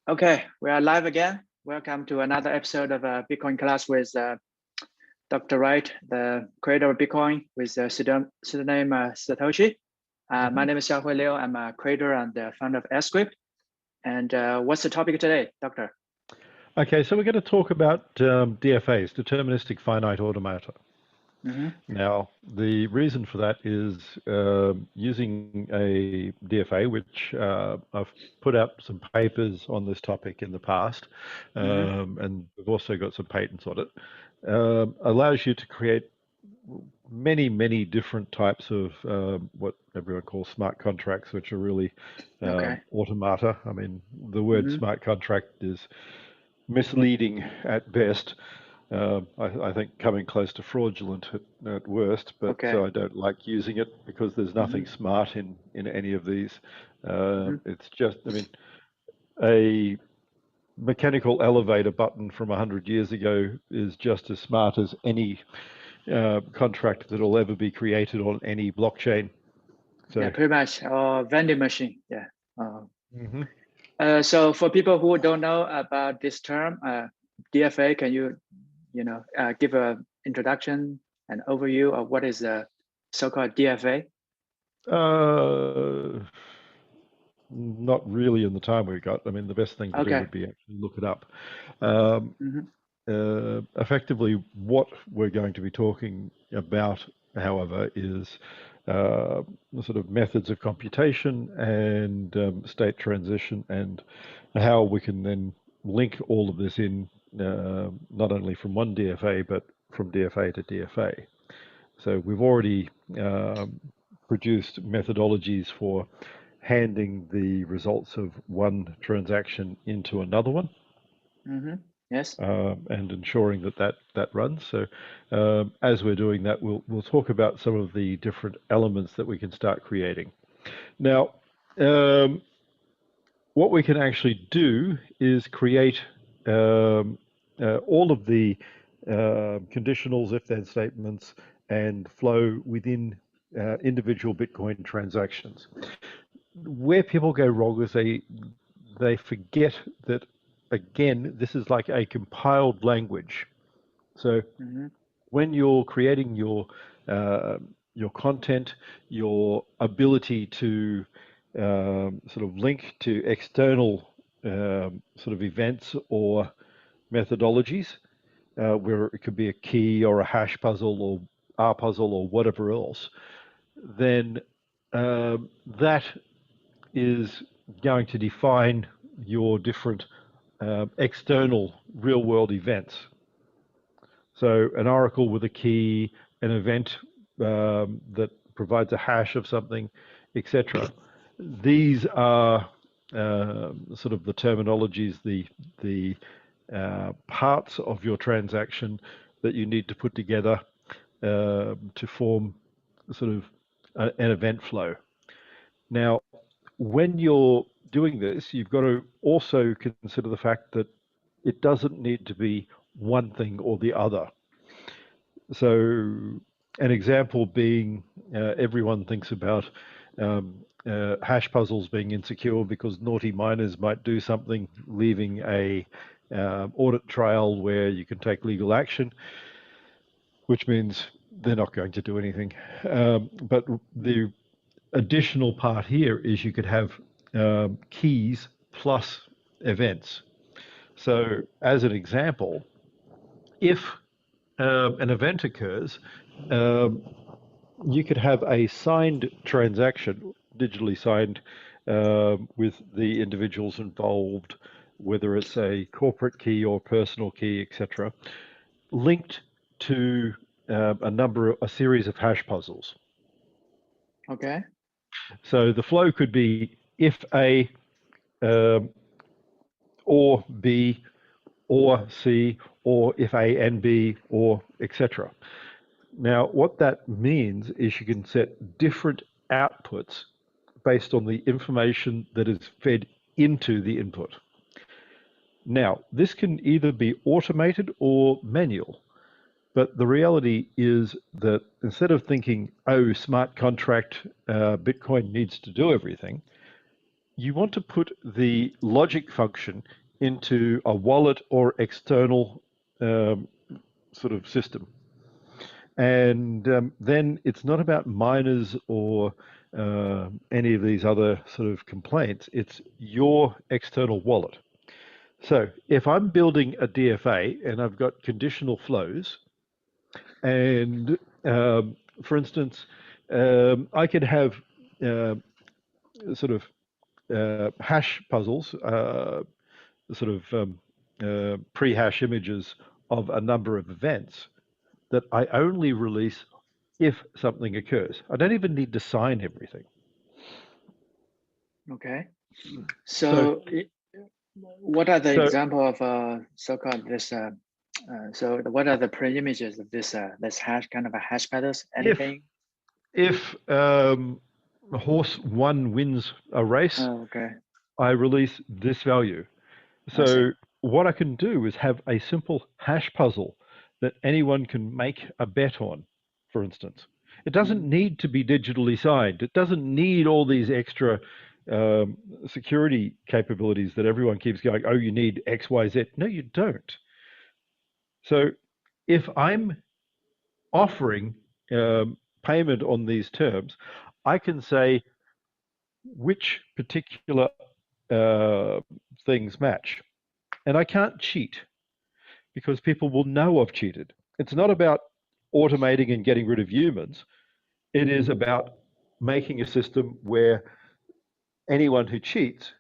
Okay, we are live again. Welcome to another episode of Bitcoin class with Dr. Wright, the creator of Bitcoin with the pseudonym Satoshi. My name is Xiaohui Liu. I'm a creator and the founder of Script. And what's the topic today, Doctor? Okay, so we're going to talk about DFAs, deterministic finite automata. Now, the reason for that is using a DFA, which I've put out some papers on this topic in the past, and we've also got some patents on it, allows you to create many different types of what everyone calls smart contracts, which are really automata. I mean, the word smart contract is misleading at best. I think coming close to fraudulent at worst, but so I don't like using it because there's nothing smart in any of these. It's just, I mean, a mechanical elevator button from 100 years ago is just as smart as any contract that will ever be created on any blockchain. So, yeah, pretty much, vending machine, yeah. So for people who don't know about this term, DFA, can you give an introduction and overview of what is the so-called DFA? Not really in the time we've got. I mean, the best thing to do would be actually look it up. Effectively, what we're going to be talking about, however, is the sort of methods of computation and state transition and how we can then link all of this in not only from one DFA, but from DFA to DFA. So we've already produced methodologies for handing the results of one transaction into another one. Yes. And ensuring that runs. So as we're doing that, we'll talk about some of the different elements that we can start creating. Now, what we can actually do is create all of the conditionals, if-then statements, and flow within individual Bitcoin transactions. Where people go wrong is they forget that, again, this is like a compiled language. So when you're creating your content, your ability to sort of link to external sort of events or methodologies, where it could be a key or a hash puzzle or R puzzle or whatever else, then that is going to define your different external real-world events. So an oracle with a key, an event that provides a hash of something, etc. These are sort of the terminologies, the parts of your transaction that you need to put together to form sort of an event flow. Now, when you're doing this, you've got to also consider the fact that it doesn't need to be one thing or the other. So an example being everyone thinks about hash puzzles being insecure because naughty miners might do something, leaving a audit trail where you can take legal action, which means they're not going to do anything. But the additional part here is you could have keys plus events. So as an example, if an event occurs, you could have a signed transaction, digitally signed, with the individuals involved, whether it's a corporate key or personal key, etc., linked to a series of hash puzzles. Okay. So the flow could be if A or B or C, or if A and B, or etc. Now, what that means is you can set different outputs based on the information that is fed into the input. Now, this can either be automated or manual. But the reality is that instead of thinking, oh, smart contract, Bitcoin needs to do everything, you want to put the logic function into a wallet or external sort of system. And then it's not about miners or any of these other sort of complaints. It's your external wallet. So if I'm building a DFA and I've got conditional flows, and for instance, I could have sort of hash puzzles, sort of pre-hash images of a number of events that I only release if something occurs. I don't even need to sign everything. Okay. So what are the example of so-called this? So what are the pre-images of this hash kind of a hash patterns? Anything? If horse 1 wins a race, okay. I release this value. So what I can do is have a simple hash puzzle that anyone can make a bet on, for instance. It doesn't need to be digitally signed. It doesn't need all these extra security capabilities that everyone keeps going, oh, you need X, Y, Z. No, you don't. So if I'm offering payment on these terms, I can say which particular things match. And I can't cheat because people will know I've cheated. It's not about automating and getting rid of humans. It is about making a system where anyone who cheats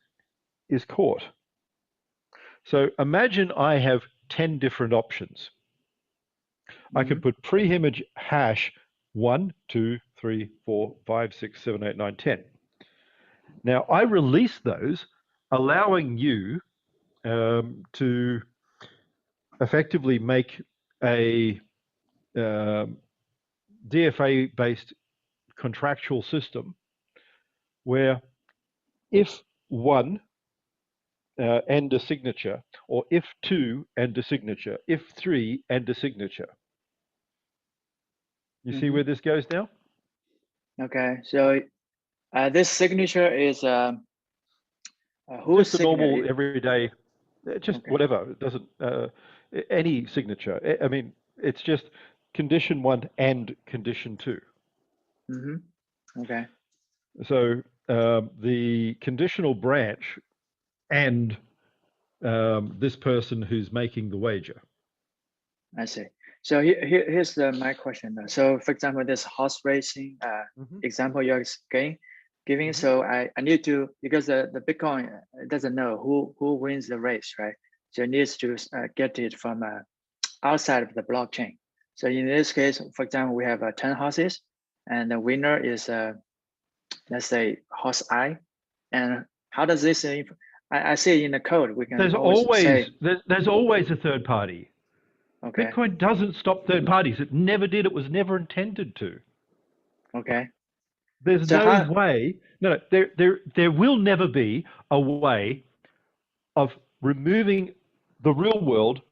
is caught. So imagine I have 10 different options. I could put pre-image hash 1, 2, 3, 4, 5, 6, 7, 8, 9, 10. Now I release those, allowing you to effectively make a DFA-based contractual system where if 1 and a signature, or if 2 and a signature, if 3 and a signature. You see where this goes now? Okay, so this signature is who's just a normal everyday, just whatever. It doesn't any signature. I mean, it's just condition 1 and condition 2. Okay. So the conditional branch and this person who's making the wager. I see. So here's my question. So for example, this horse racing example you're giving. So I need to, because the Bitcoin doesn't know who wins the race, right? So it needs to get it from outside of the blockchain. So in this case, for example, we have 10 horses, and the winner is let's say horse I. And how does this? I see in the code we can. There's always a third party. Okay. Bitcoin doesn't stop third parties. It never did. It was never intended to. Okay. There's no way. No, there will never be a way of removing the real world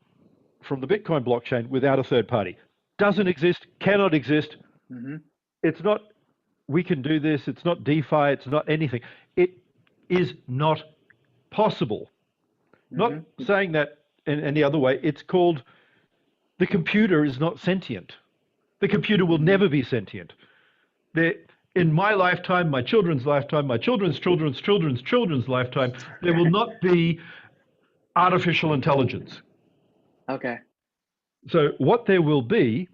from the Bitcoin blockchain without a third party. Doesn't exist, cannot exist. It's not, we can do this, it's not DeFi, it's not anything. It is not possible. Not saying that in any other way, it's called, the computer is not sentient. The computer will never be sentient. In my lifetime, my children's lifetime, my children's children's children's children's lifetime, there will not be artificial intelligence. Okay. So what there will be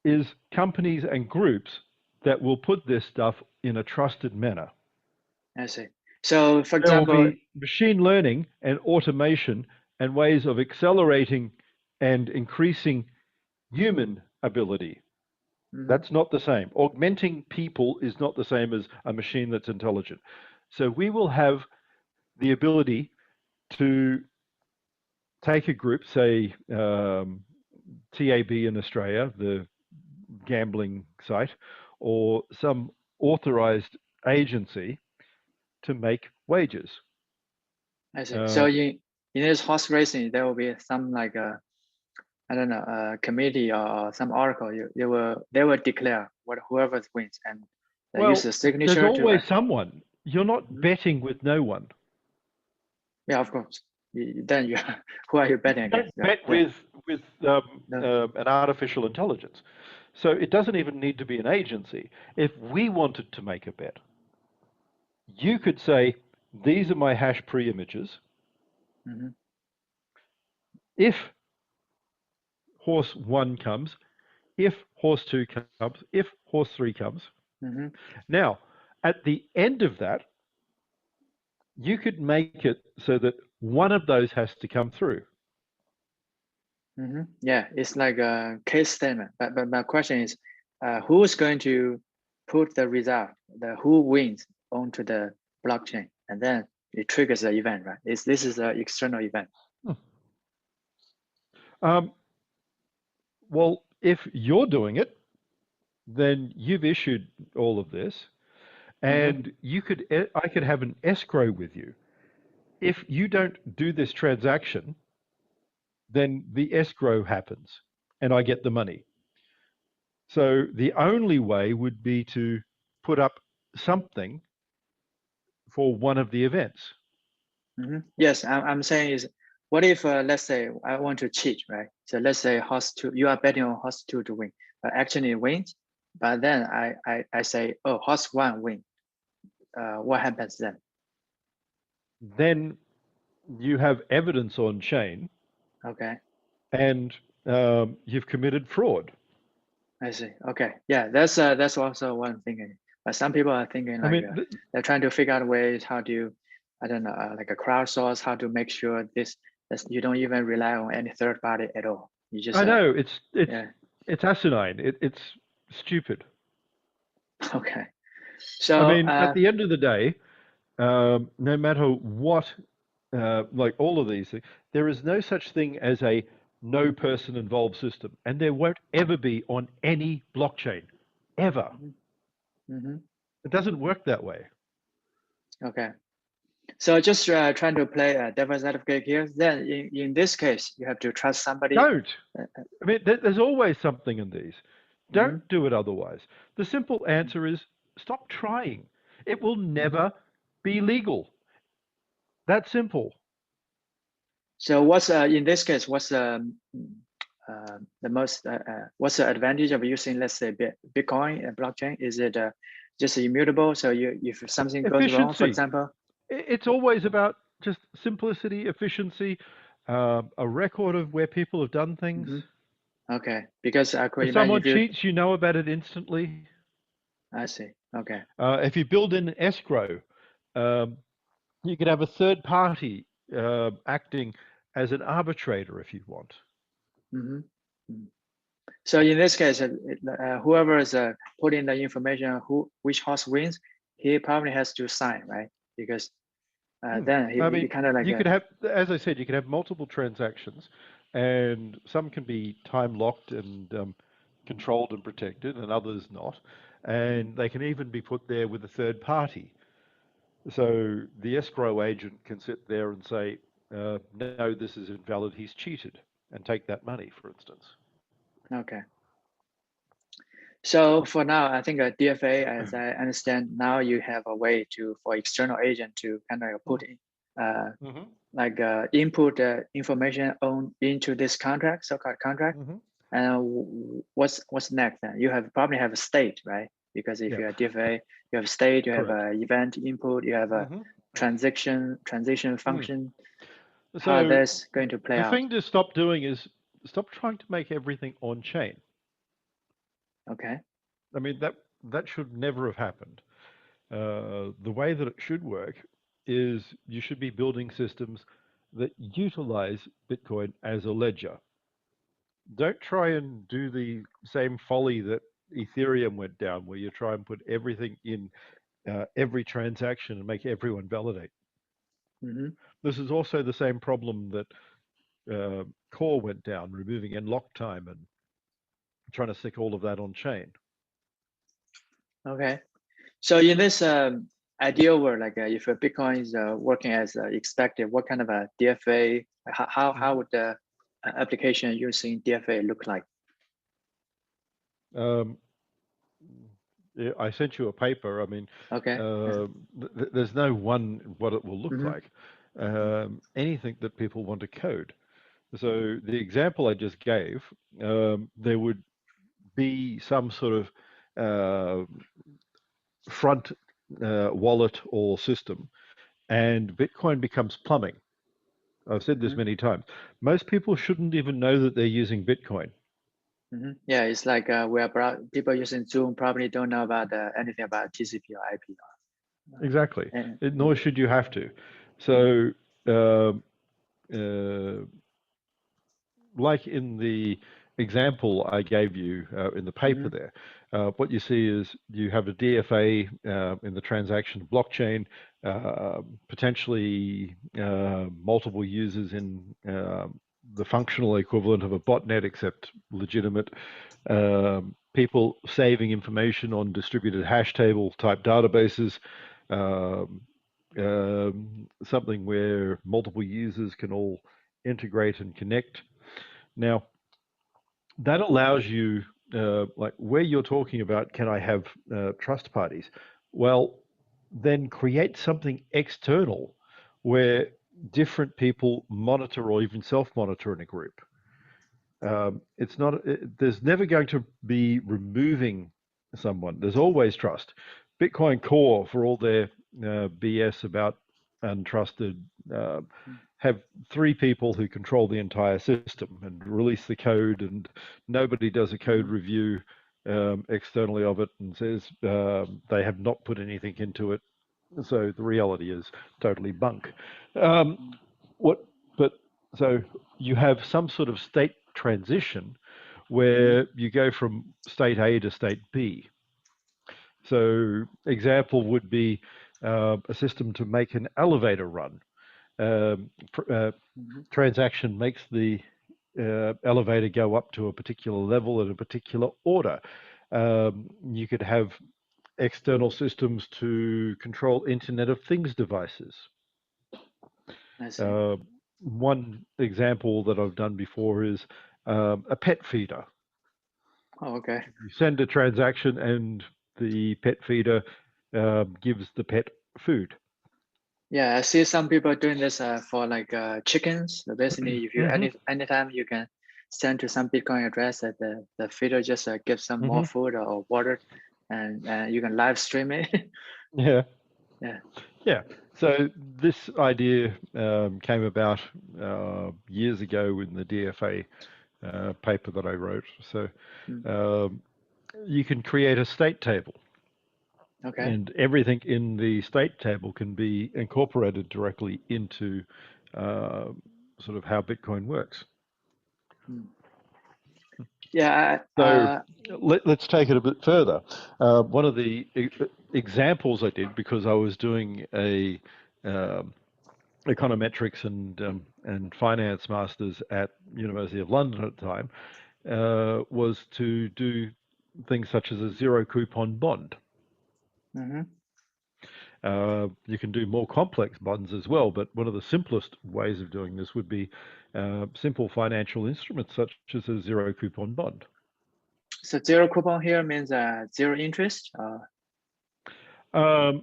is companies and groups that will put this stuff in a trusted manner. I see. So for example, there will be machine learning and automation and ways of accelerating and increasing human ability. That's not the same. Augmenting people is not the same as a machine that's intelligent. So we will have the ability to take a group, say TAB in Australia, the gambling site, or some authorized agency to make wagers. I see. So in this horse racing, there will be some like I don't know, a committee or some article. They will declare whoever wins, and they use the signature. There's always someone. you're not betting with no one. Yeah, of course. Then you, who are you betting You don't against? bet with No. an artificial intelligence. So it doesn't even need to be an agency. If we wanted to make a bet, you could say, these are my hash pre-images. Mm-hmm. If horse 1 comes, if horse 2 comes, if horse 3 comes. Mm-hmm. Now, at the end of that, you could make it so that one of those has to come through. Mm-hmm. Yeah, it's like a case statement. But my question is, who's going to put the result, the who wins onto the blockchain, and then it triggers the event, right? This is an external event. Well, if you're doing it, then you've issued all of this, and I could have an escrow with you. If you don't do this transaction, then the escrow happens, and I get the money. So the only way would be to put up something for one of the events. Mm-hmm. Yes, I'm saying is, what if let's say I want to cheat, right? So let's say horse 2, you are betting on horse 2 to win, but actually it wins. But then I say, oh, horse 1 win. What happens then? Then you have evidence on chain, Okay, and you've committed fraud. I see. Okay, yeah, that's also one thing. But some people are thinking I like mean, they're trying to figure out ways how to, I don't know, like a crowdsource, how to make sure this that you don't even rely on any third party at all. You just I know yeah. it's asinine. It's stupid. Okay. I So mean, at the end of the day, no matter what, like all of these things, there is no such thing as a no person involved system, and there won't ever be on any blockchain, ever. mm-hmm. It doesn't work that way. Okay. So just trying to play a devil's advocate here. Then in this case, you have to trust somebody. Don't. I mean, there's always something in these. Mm-hmm. Don't do it otherwise. The simple answer is stop trying. It will never be legal. That simple. So what's in this case? What's the most? What's the advantage of using, let's say, Bitcoin and blockchain? Is it just immutable? So if something goes wrong, for Efficiency. example. It's always about just simplicity, efficiency, a record of where people have done things. Mm-hmm. Okay, because I could If imagine someone if you. cheats, you know about it instantly. I see. Okay. If you build in escrow, um, you could have a third party acting as an arbitrator if you want. Mm-hmm. So in this case, whoever is putting the information, which horse wins, he probably has to sign, right? Because then I he mean, kind of like you could have, as I said, you could have multiple transactions, and some can be time locked and controlled and protected, and others not. And they can even be put there with a third party. So the escrow agent can sit there and say, no, this is invalid, he's cheated, and take that money, for instance. okay. So for now, I think a DFA, as I understand, now you have a way for external agent to kind of put in, input information into this contract, so-called contract. And what's next then? You probably have a state, right? Because if you're a DFA, you have a state, you have an event input, you have a transition function. How So that's going to play the out? thing to stop doing is stop trying to make everything on chain. Okay. I mean, that should never have happened. The way that it should work is you should be building systems that utilize Bitcoin as a ledger. Don't try and do the same folly that Ethereum went down, where you try and put everything in every transaction and make everyone validate. Mm-hmm. This is also the same problem that Core went down, removing unlock time and trying to stick all of that on chain. Okay. So in this ideal world, like if a Bitcoin is working as expected, what kind of a DFA, how would the application using DFA look like? I sent you a paper. I mean, Okay. Yeah. there's no one what it will look Mm-hmm. like. Anything that people want to code. So the example I just gave, there would be some sort of front wallet or system, and Bitcoin becomes plumbing. I've said this Mm-hmm. many times. Most people shouldn't even know that they're using Bitcoin. Mm-hmm. Yeah, it's like people using Zoom probably don't know about anything about TCP or IP. Exactly. And, Nor should you have to. So, um uh, like in the example I gave you in the paper mm-hmm. there, what you see is you have a DFA in the transaction blockchain, potentially multiple users in the functional equivalent of a botnet, except legitimate, people saving information on distributed hash table type databases, um, something where multiple users can all integrate and connect. Now, that allows you, like where you're talking about, can I have trust parties? Well, then create something external where different people monitor or even self-monitor in a group. It's not, there's never going to be removing someone. There's always trust. Bitcoin Core, for all their BS about untrusted, have three people who control the entire system and release the code, and nobody does a code Mm-hmm. review externally of it and says they have not put anything into it. So the reality is totally bunk. What, but so you have some sort of state transition Mm-hmm. where you go from state A to state B. So example would be a system to make an elevator run. Um, Mm-hmm. Transaction makes the elevator go up to a particular level in a particular order. You could have external systems to control Internet of Things devices. I see. Uh, One example that I've done before is a pet feeder. Oh, okay. You send a transaction and the pet feeder gives the pet food. Yeah, I see some people doing this for like chickens. So basically, if you Hmm. anytime you can send to some Bitcoin address that the feeder just gives some more Hmm. food or water, and you can live stream it. Yeah, Yeah. yeah. So this idea came about years ago in the DFA paper that I wrote. So Mm. um, you can create a state table, Okay. and everything in the state table can be incorporated directly into uh, sort of how Bitcoin works. Mm. Yeah. So let's take it a bit further. One of the examples I did, because I was doing a econometrics and finance masters at University of London at the time, was to do things such as a zero coupon bond. Mm-hmm. You can do more complex bonds as well, but one of the simplest ways of doing this would be simple financial instruments such as a zero coupon bond. So zero coupon here means zero interest. Um,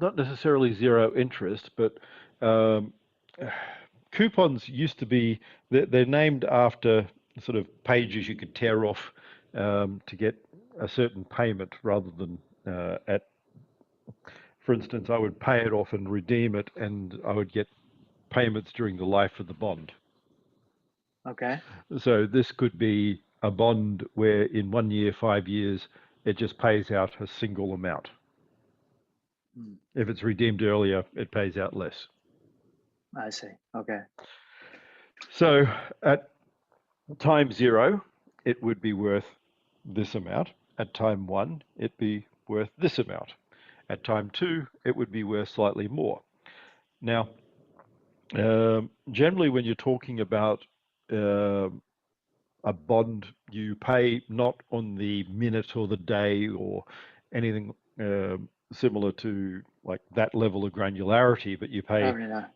Not necessarily zero interest, but um, coupons used to be, they're named after sort of pages you could tear off to get a certain payment rather than for instance, I would pay it off and redeem it, and I would get payments during the life of the bond. Okay. So this could be a bond where in 1 year, 5 years, it just pays out a single amount. Mm. If it's redeemed earlier, it pays out less. I see. Okay. So at time 0, it would be worth this amount. At time 1, it'd be worth this amount. At time 2, it would be worth slightly more. Now, generally, when you're talking about a bond, you pay not on the minute or the day or anything similar to like that level of granularity, but you pay Probably not.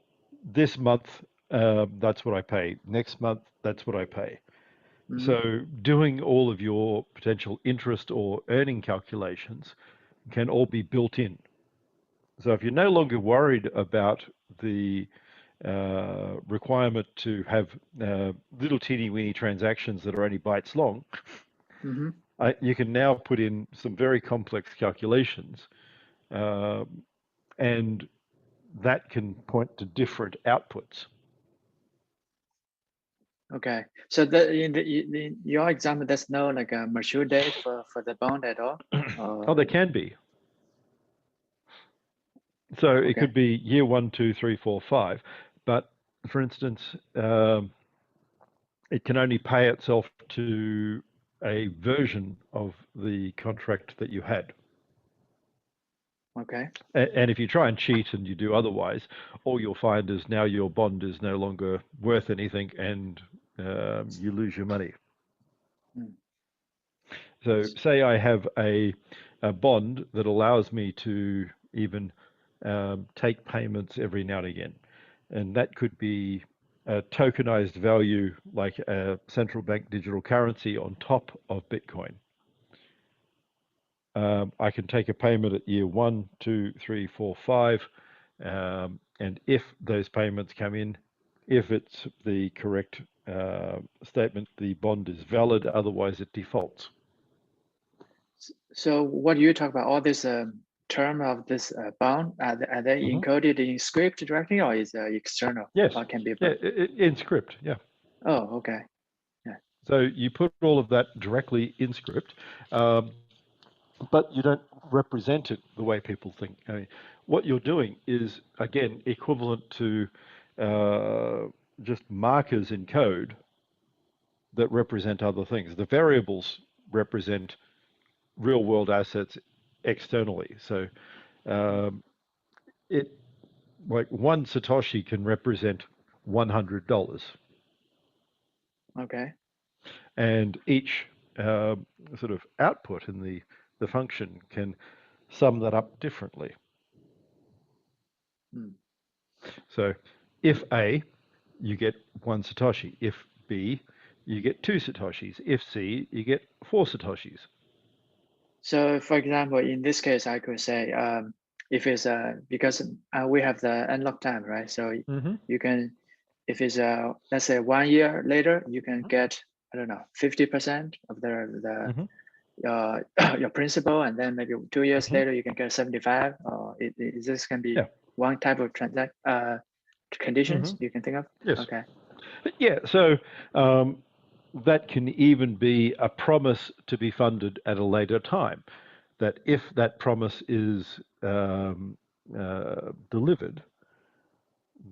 this month, that's what I pay. Next month, that's what I pay. So doing all of your potential interest or earning calculations can all be built in. So if you're no longer worried about the requirement to have little teeny weeny transactions that are only bytes long, you can now put in some very complex calculations, and that can point to different outputs. Okay, so in your example, there's no like a mature date for the bond at all? Oh, there can be. So it could be year 1, 2, 3, 4, 5, but for instance, it can only pay itself to a version of the contract that you had. Okay. And if you try and cheat and you do otherwise, all you'll find is now your bond is no longer worth anything and you lose your money. So say I have a bond that allows me to even take payments every now and again. And that could be a tokenized value like a central bank digital currency on top of Bitcoin. I can take a payment at year 1, 2, 3, 4, 5. And if those payments come in, if it's the correct statement, the bond is valid, otherwise it defaults. So what you talk about, all this term of this bond, are they encoded in script directly, or is external? Yes. Or can be in script, yeah. Oh, okay. Yeah. So you put all of that directly in script, but you don't represent it the way people think. I mean, what you're doing is, again, equivalent to just markers in code that represent other things. The variables represent real world assets externally. So it, like one Satoshi can represent $100. Okay. And each sort of output in the function can sum that up differently. So if A, you get 1 Satoshi. If B, you get 2 Satoshis. If C, you get 4 Satoshis. So for example, in this case, I could say, if it's because we have the unlock time, right? So you can, if it's let's say 1 year later, you can get, I don't know, 50% of the your principal, and then maybe 2 years later you can get 75. Or this can be one type of conditions you can think of. Yes. Okay. Yeah. So that can even be a promise to be funded at a later time. That if that promise is delivered,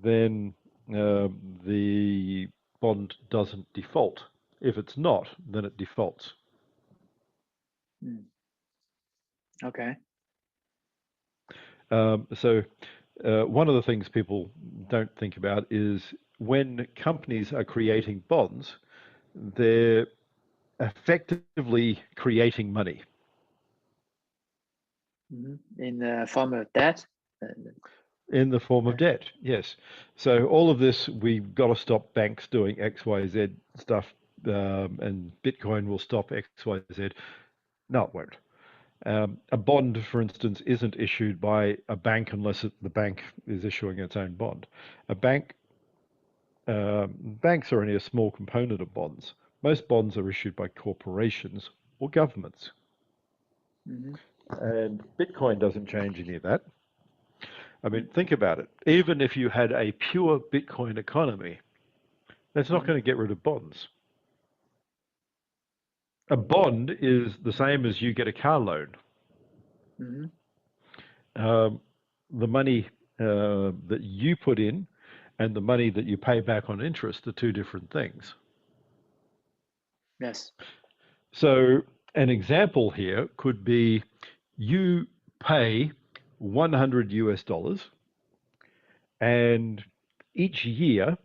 then the bond doesn't default. If it's not, then it defaults. Okay. So one of the things people don't think about is when companies are creating bonds, they're effectively creating money. In the form of debt? In the form of debt, yes. So all of this, we've got to stop banks doing X, Y, Z stuff, and Bitcoin will stop X, Y, Z. No, it won't. A bond, for instance, isn't issued by a bank unless the bank is issuing its own bond. Banks are only a small component of bonds. Most bonds are issued by corporations or governments. And Bitcoin doesn't change any of that. I mean, think about it. Even if you had a pure Bitcoin economy, that's not going to get rid of bonds. A bond is the same as you get a car loan. The money that you put in and the money that you pay back on interest are two different things. Yes. So an example here could be you pay 100 US dollars, and each year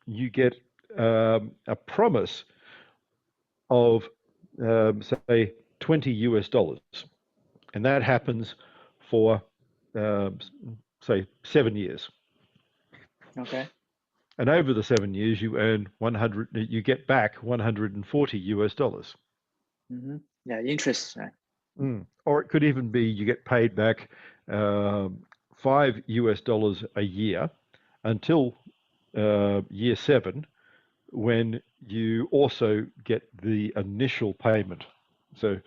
you get a promise of, say, 20 US dollars. And that happens for, say, 7 years. Okay. And over the 7 years, you earn you get back $140. Yeah, interest, right? Or it could even be you get paid back $5 a year until year 7, when you also get the initial payment. So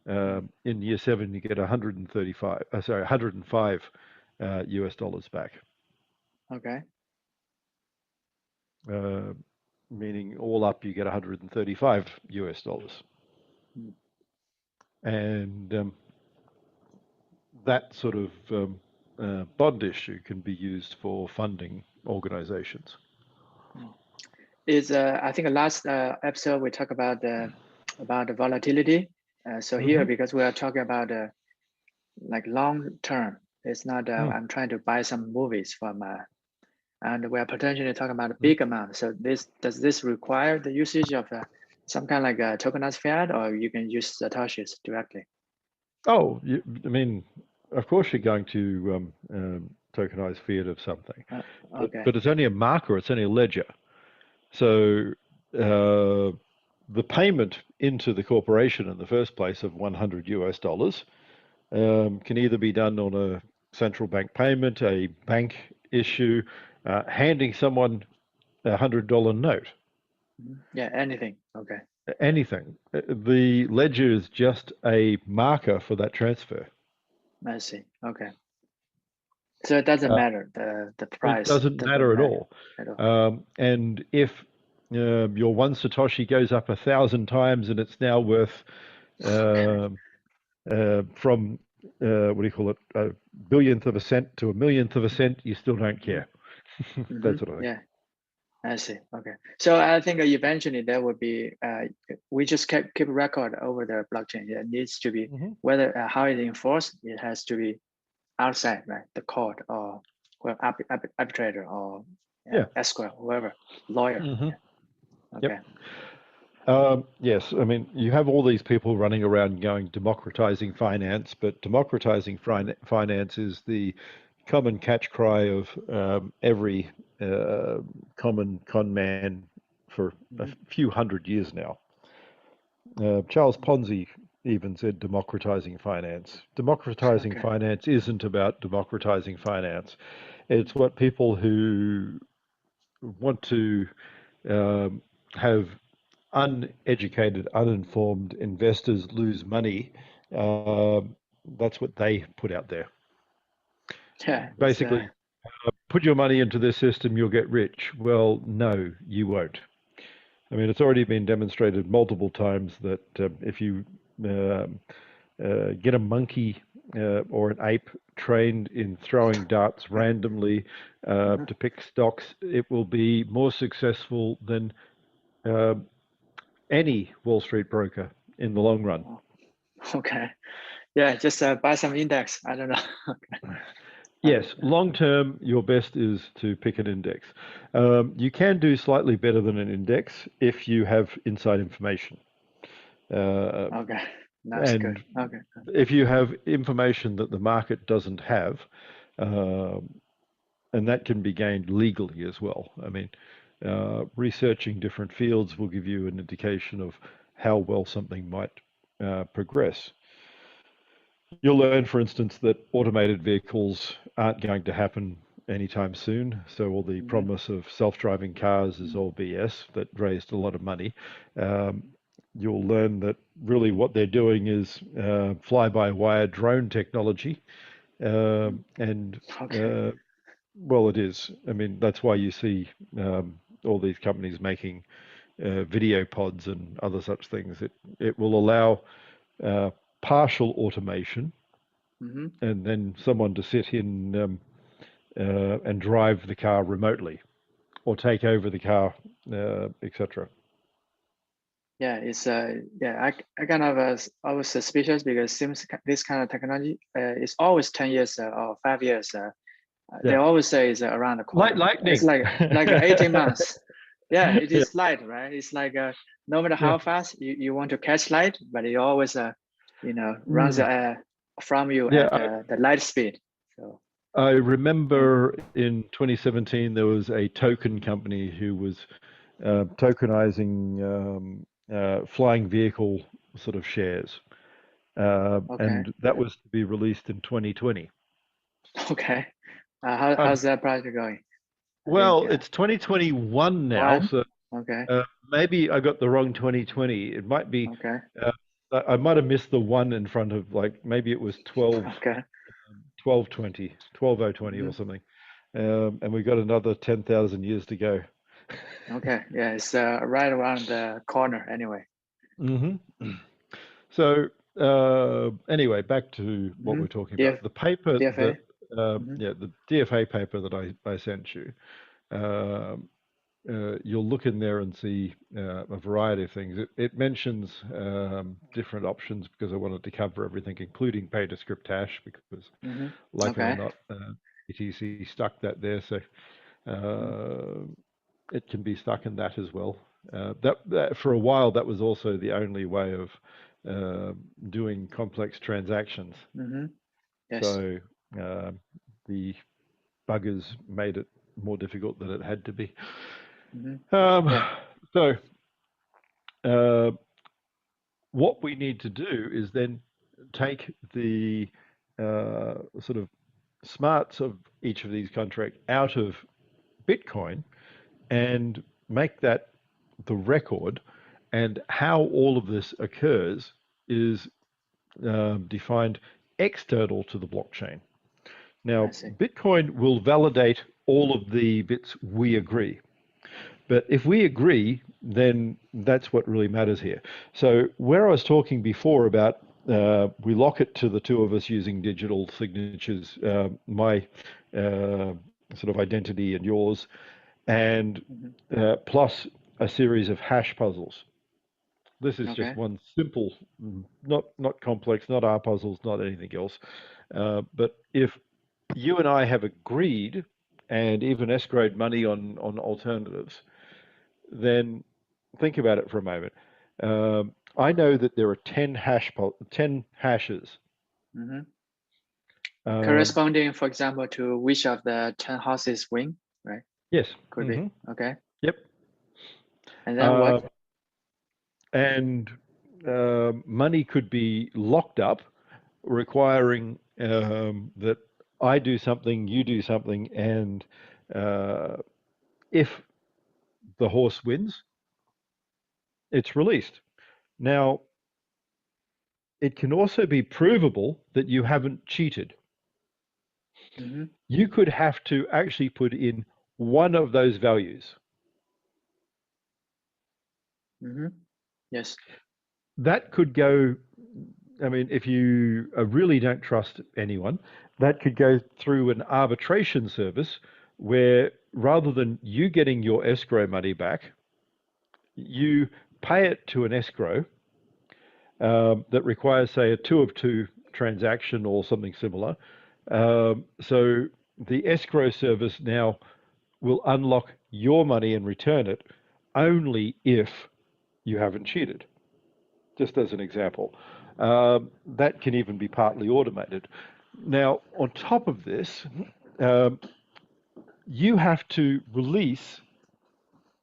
in year 7, you get 105 US dollars back. Okay. Meaning all up you get 135 US dollars. And that sort of bond issue can be used for funding organizations. I think the last episode we talked about the volatility. So here, because we are talking about like long term, it's not I'm trying to buy some movies from and we are potentially talking about a big amount. So does this require the usage of some kind of like a tokenized fiat, or you can use Satoshis directly? Oh, I mean, of course you're going to tokenize fiat of something, Okay. but it's only a marker, it's only a ledger. So the payment into the corporation in the first place of 100 US dollars can either be done on a central bank payment, a bank issue, handing someone $100 note. Yeah, anything. Okay. Anything. The ledger is just a marker for that transfer. I see. Okay. So it doesn't matter the price. It doesn't matter at all. At all. And if your one Satoshi goes up 1,000 times and it's now worth from what do you call it, a billionth of a cent to a millionth of a cent, you still don't care. That sort of thing. Yeah, I see. Okay, so I think eventually there would be we just keep record over the blockchain. It needs to be whether how it enforced. It has to be outside, right? The court or well, arbitrator or escrow, whoever, lawyer. Okay. Yes, I mean, you have all these people running around going democratizing finance, but democratizing finance is the common catch cry of every common con man for a few hundred years now. Charles Ponzi even said democratizing finance. Democratizing finance isn't about democratizing finance. It's what people who want to have uneducated, uninformed investors lose money. That's what they put out there. Yeah. Basically, put your money into this system, you'll get rich. Well, no, you won't. I mean, it's already been demonstrated multiple times that if you get a monkey or an ape trained in throwing darts randomly to pick stocks, it will be more successful than any Wall Street broker in the long run. Okay. Yeah, just buy some index. I don't know. Yes, long term, your best is to pick an index. You can do slightly better than an index if you have inside information. Okay, that's good. Okay. If you have information that the market doesn't have, and that can be gained legally as well. I mean, researching different fields will give you an indication of how well something might progress. You'll learn, for instance, that automated vehicles aren't going to happen anytime soon. So all the promise of self-driving cars is all BS that raised a lot of money. You'll learn that really what they're doing is fly-by-wire drone technology. Well, it is. I mean, that's why you see all these companies making video pods and other such things. It will allow partial automation, and then someone to sit in and drive the car remotely, or take over the car, etc. Yeah, it's I kind of always suspicious because seems this kind of technology is always 10 years or 5 years. They always say it's around the corner. Lightning. It's like 18 months. Yeah, it is light, right? It's like no matter how fast you want to catch light, but it always runs from you at the light speed. So I remember in 2017 there was a token company who was tokenizing flying vehicle sort of shares, Okay. and that was to be released in 2020. Okay. Um, How's that project going? I think well, it's 2021 now, one. so Okay. maybe I got the wrong 2020. It might be, Okay. uh, I might have missed the one in front of, like, maybe it was Okay. 1220, 12020 or Hmm. something. And we've got another 10,000 years to go. Okay. Yeah, it's right around the corner anyway. Hmm. So anyway, back to what Hmm. we're talking DF, about. The paper DFA. that, Hmm. yeah, the DFA paper that I sent you, um, you'll look in there and see a variety of things. It mentions different options because I wanted to cover everything, including pay to script hash, because Hmm. like it or Okay. not, ETC stuck that there, so Mhm. uh, it can be stuck in that as well. That for a while, that was also the only way of uh, doing complex transactions. Hmm. Yes. So uh, the buggers made it more difficult than it had to be. Hmm. Um, Yeah. so uh, what we need to do is then take the sort of smarts of each of these contracts out of Bitcoin and make that the record. And how all of this occurs is defined external to the blockchain. I Now, see. Bitcoin will validate all of the bits we agree. But if we agree, then that's what really matters here. So, where I was talking before about we lock it to the two of us using digital signatures, my sort of identity and yours, and Hmm. plus a series of hash puzzles. This is just Okay. one simple, not complex, not R puzzles, not anything else. But if you and I have agreed and even escrowed money on alternatives, then think about it for a moment. I know that there are 10 hashes. Hmm. Um, Corresponding, for example, to which of the 10 houses win, right? yes. Could be. Okay. Yep. And then Uh, what? and money could be locked up, requiring that I do something, you do something, and uh, if the horse wins, it's released. Now, it can also be provable that you haven't cheated. Hmm. You could have to actually put in one of those values. Hmm. Yes. That could go, I mean, if you really don't trust anyone, that could go through an arbitration service where rather than you getting your escrow money back, you pay it to an escrow that requires, say, a two of two transaction or something similar. So the escrow service now will unlock your money and return it only if you haven't cheated, just as an example. That can even be partly automated. Now, on top of this, um, you have to release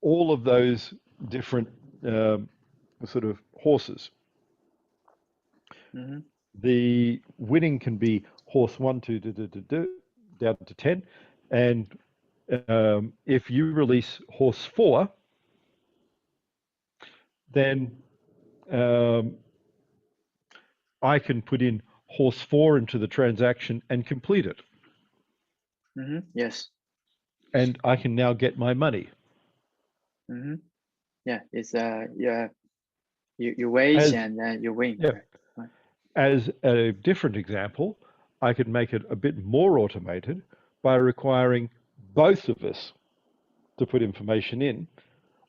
all of those different um, sort of horses. Hmm. The winning can be horse one, two, down to 10. And if you release horse four, then um, I can put in horse four into the transaction and complete it. Hmm. Yes. And I can now get my money. Hmm. Yeah. It's yeah. You wage As and then you win, yeah, right? Right. as a different example, I could make it a bit more automated by requiring both of us to put information in,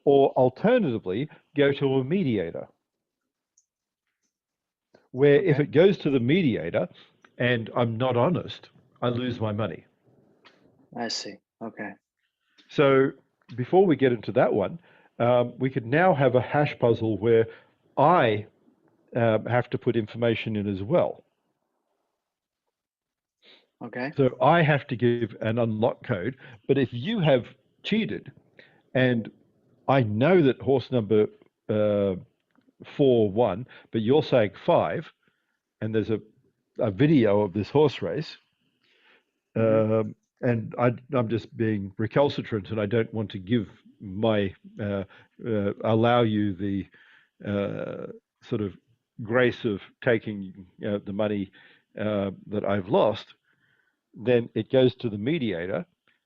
or alternatively, go to a mediator, where if Okay. it goes to the mediator and I'm not honest, I lose my money. I see. Okay. So before we get into that one, we could now have a hash puzzle where I have to put information in as well. Okay. So I have to give an unlock code. But if you have cheated, and I know that horse number 4 won, but you're saying 5, and there's a video of this horse race, and I'm just being recalcitrant, and I don't want to give my allow you the sort of grace of taking the money that I've lost. Then it goes to the mediator,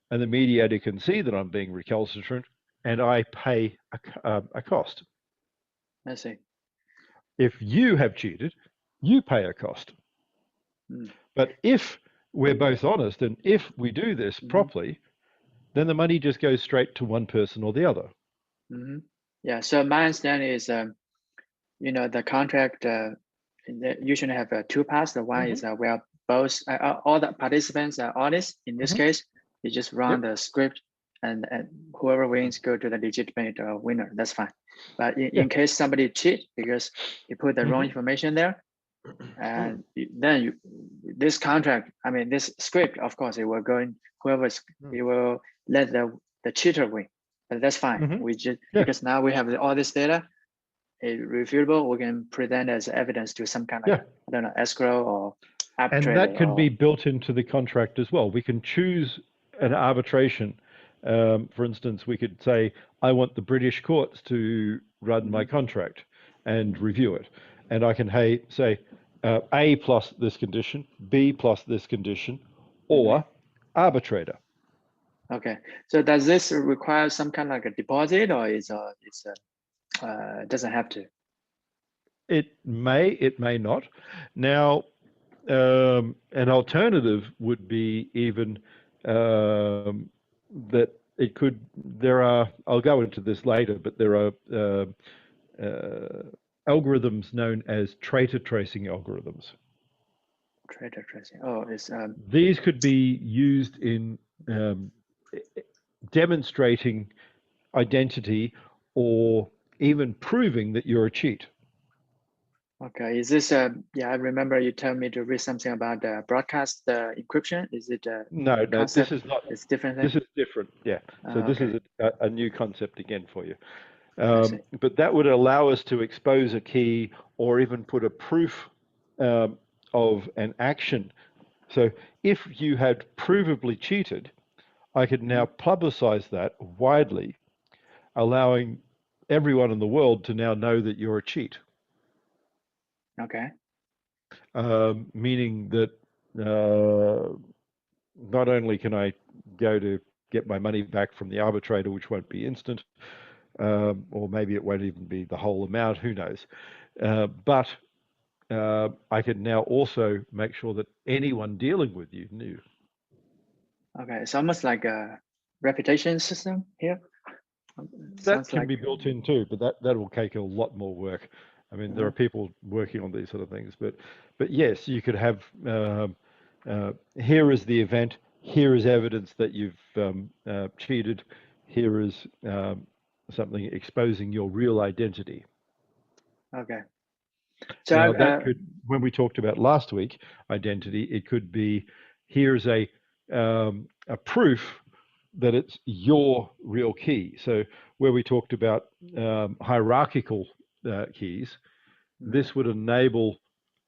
and the mediator can see that I'm being recalcitrant, and I pay a cost. I see. If you have cheated, you pay a cost. But if we're both honest, and if we do this properly, then the money just goes straight to one person or the other. Yeah. So my understanding is, the contract usually have two parts. The one is where both all the participants are honest. In this case, you just run the script, and whoever wins go to the legitimate winner. That's fine. But in case somebody cheat because you put the wrong information there, and then this contract, I mean this script, of course, it will go in it will let the cheater win. But that's fine. We just because now we have all this data. Refutable, we can present as evidence to some kind of, I don't know, escrow or arbitrator. And that can be built into the contract as well. We can choose an arbitration. For instance, we could say, I want the British courts to run my contract and review it. And I can say A plus this condition, B plus this condition, or arbitrator. Okay. So does this require some kind of like a deposit, or doesn't have to? It may not. Now, an alternative would be even that it could. I'll go into this later, but there are algorithms known as traitor tracing algorithms. Traitor tracing. Oh, it's these could be used in demonstrating identity or even proving that you're a cheat. Okay, is this yeah? I remember you told me to read something about broadcast encryption. Is it no? Concept? This is not. It's different. This is different. Yeah. So this okay. is a new concept again for you. But that would allow us to expose a key or even put a proof of an action. So if you had provably cheated, I could now publicize that widely, allowing everyone in the world to now know that you're a cheat. Okay. Meaning that not only can I go to get my money back from the arbitrator, which won't be instant, or maybe it won't even be the whole amount, who knows, but I can now also make sure that anyone dealing with you knew. Okay, it's almost like a reputation system here. That can be built in too, but that will take a lot more work. I mean, there are people working on these sort of things, but yes, you could have here is the event, here is evidence that you've cheated, here is something exposing your real identity. Okay. So now, that could, when we talked about last week, identity, it could be here's a proof that it's your real key. So where we talked about hierarchical keys, this would enable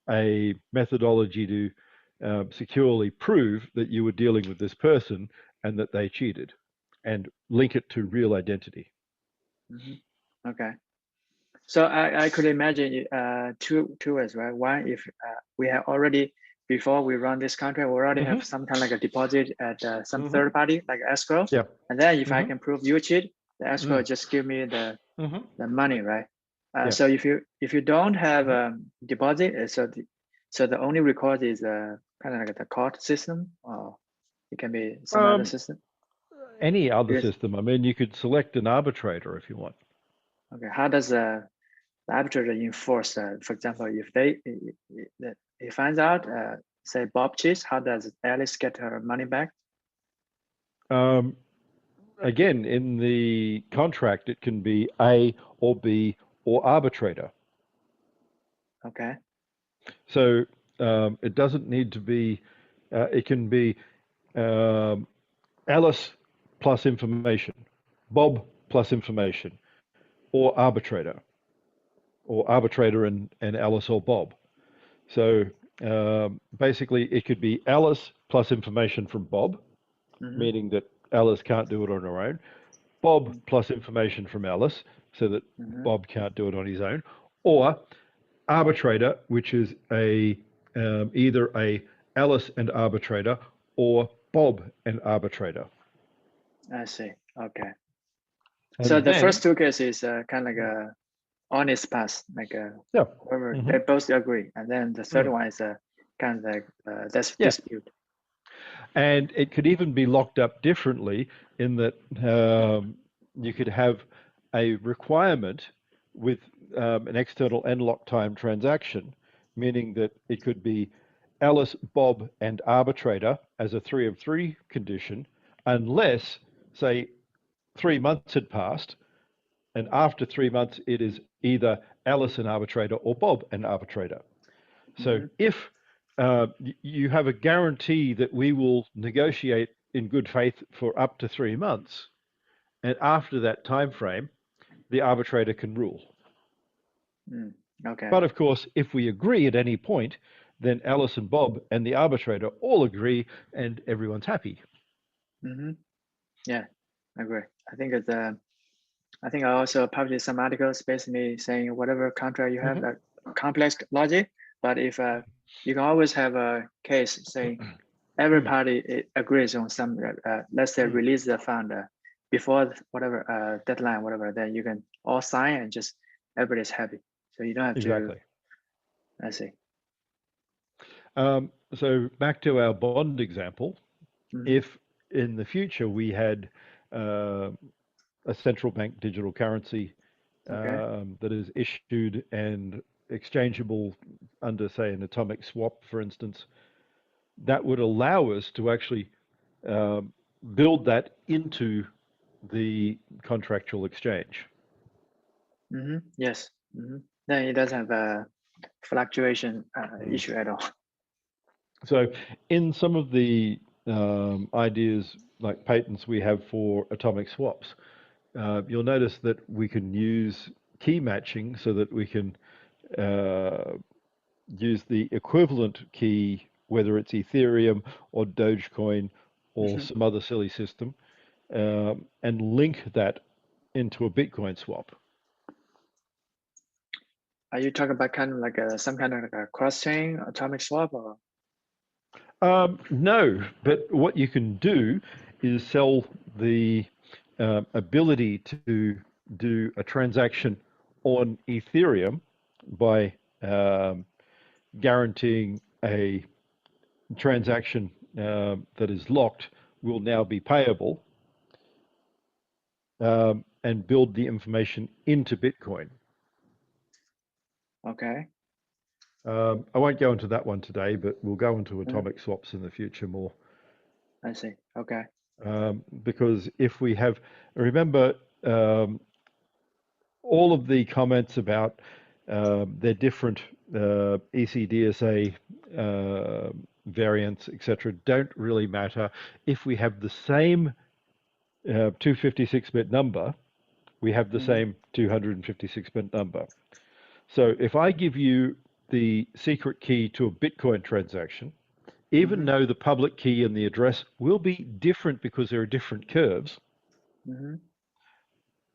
a methodology to securely prove that you were dealing with this person and that they cheated, and link it to real identity. Okay. So I could imagine two ways, right? One, if we have already, before we run this contract, we already have some kind of like a deposit at some third party, like escrow. Yeah. And then if I can prove you cheat, the escrow just give me the money, right? So if you don't have deposit, so the only recourse is kind of like the court system, or it can be some other system. Any other system. I mean, you could select an arbitrator if you want. Okay. How does the arbitrator enforce, for example, if he finds out, say Bob cheats, how does Alice get her money back? Again, in the contract, it can be A or B or arbitrator. Okay. So it doesn't need to be It can be Alice plus information, Bob plus information, or arbitrator and Alice or Bob. So basically, it could be Alice plus information from Bob, meaning that Alice can't do it on her own, Bob plus information from Alice, so that Bob can't do it on his own, or arbitrator, which is either a Alice and arbitrator or Bob and arbitrator. I see. Okay. And so the then, first two cases kind of like a honest pass, like whoever they both agree, and then the third one is kind of like dispute. And it could even be locked up differently in that you could have a requirement with an external end lock time transaction, meaning that it could be Alice, Bob, and arbitrator as a 3 of 3 condition, unless, say, 3 months had passed, and after 3 months it is either Alice and arbitrator or Bob and arbitrator. So if you have a guarantee that we will negotiate in good faith for up to 3 months, and after that time frame, the arbitrator can rule. Okay. But of course, if we agree at any point, then Alice and Bob and the arbitrator all agree, and everyone's happy. Yeah, I agree. I think it's I think I also published some articles basically saying whatever contract you have, complex logic, but if you can always have a case saying every party agrees on some, let's say release the fund before whatever deadline, whatever, then you can all sign and just everybody's happy. So you don't have Exactly. to, I see. So back to our bond example, if in the future we had a central bank digital currency that is issued and exchangeable under, say, an atomic swap, for instance, that would allow us to actually build that into the contractual exchange. Yes. Then it doesn't have a fluctuation issue at all. So in some of the ideas like patents we have for atomic swaps, you'll notice that we can use key matching so that we can use the equivalent key, whether it's Ethereum or Dogecoin or some other silly system, and link that into a Bitcoin swap. Are you talking about kind of like some kind of like a cross-chain atomic swap or? No, but what you can do is sell the ability to do a transaction on Ethereum by guaranteeing a transaction that is locked will now be payable, and build the information into Bitcoin. Okay. I won't go into that one today, but we'll go into atomic swaps in the future more. I see. Okay. Because if we have, remember, all of the comments about their different ECDSA variants, etc., don't really matter. If we have the same 256-bit number, we have the same 256-bit number. So if I give you the secret key to a Bitcoin transaction, even though the public key and the address will be different because there are different curves,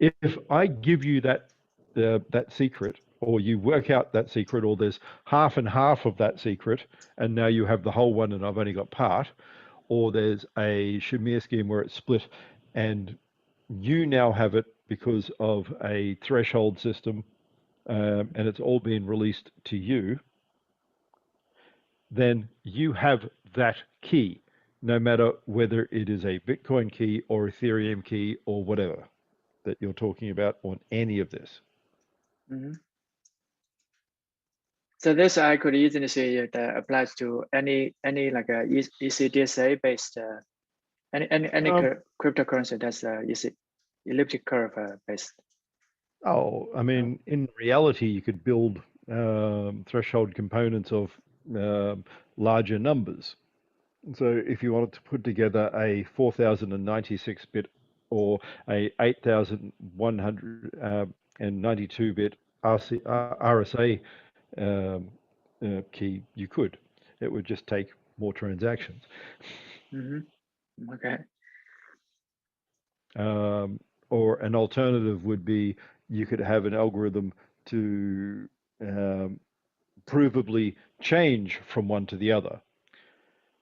if I give you that secret, or you work out that secret, or there's half and half of that secret, and now you have the whole one and I've only got part, or there's a Shamir scheme where it's split and you now have it because of a threshold system, and it's all been released to you, then you have that key, no matter whether it is a Bitcoin key or Ethereum key or whatever that you're talking about on any of this. So this I could easily say that applies to any like a ECDSA based any cryptocurrency that's elliptic curve based. Oh, I mean, in reality, you could build threshold components of larger numbers. So if you wanted to put together a 4096-bit or a 8192-bit RSA key, you could. It would just take more transactions. Okay. Or an alternative would be you could have an algorithm to provably change from one to the other.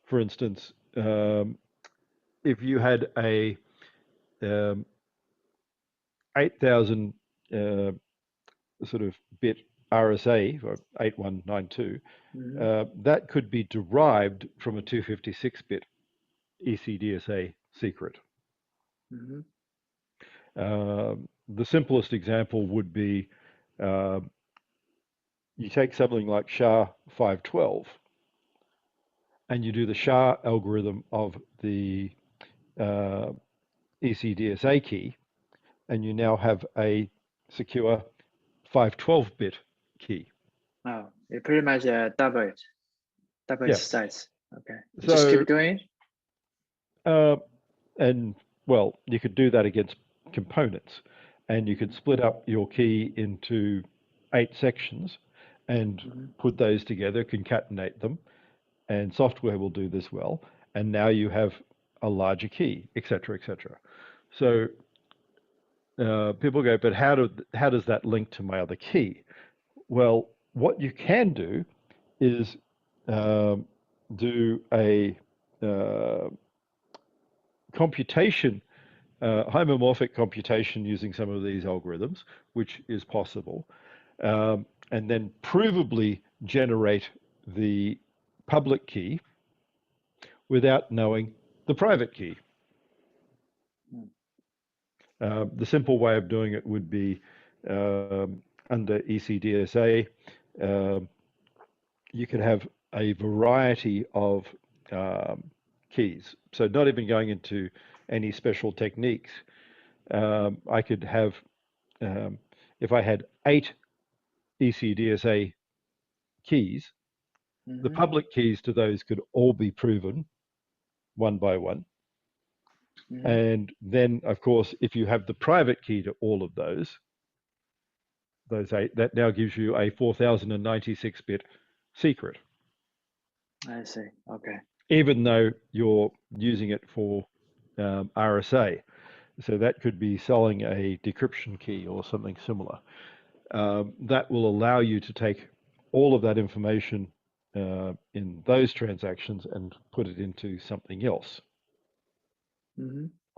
For instance, if you had a 8,000 sort of bit RSA, or 8192, that could be derived from a 256-bit ECDSA secret. The simplest example would be you take something like SHA-512 and you do the SHA algorithm of the ECDSA key, and you now have a secure 512-bit key. Oh, it pretty much double its Yeah. size. Okay. So, just keep doing it. And well, you could do that against components, and you could split up your key into 8 sections and put those together, concatenate them, and software will do this well. And now you have a larger key, etc., etc. So people go, but how does that link to my other key? Well, what you can do is do a computation, homomorphic computation using some of these algorithms, which is possible, and then provably generate the public key without knowing the private key. The simple way of doing it would be under ECDSA, you could have a variety of keys. So not even going into any special techniques. I could have, if I had 8 ECDSA keys, the public keys to those could all be proven one by one. And then, of course, if you have the private key to all of those 8, that now gives you a 4096-bit secret. I see. Okay. Even though you're using it for RSA. So that could be selling a decryption key or something similar. That will allow you to take all of that information in those transactions and put it into something else.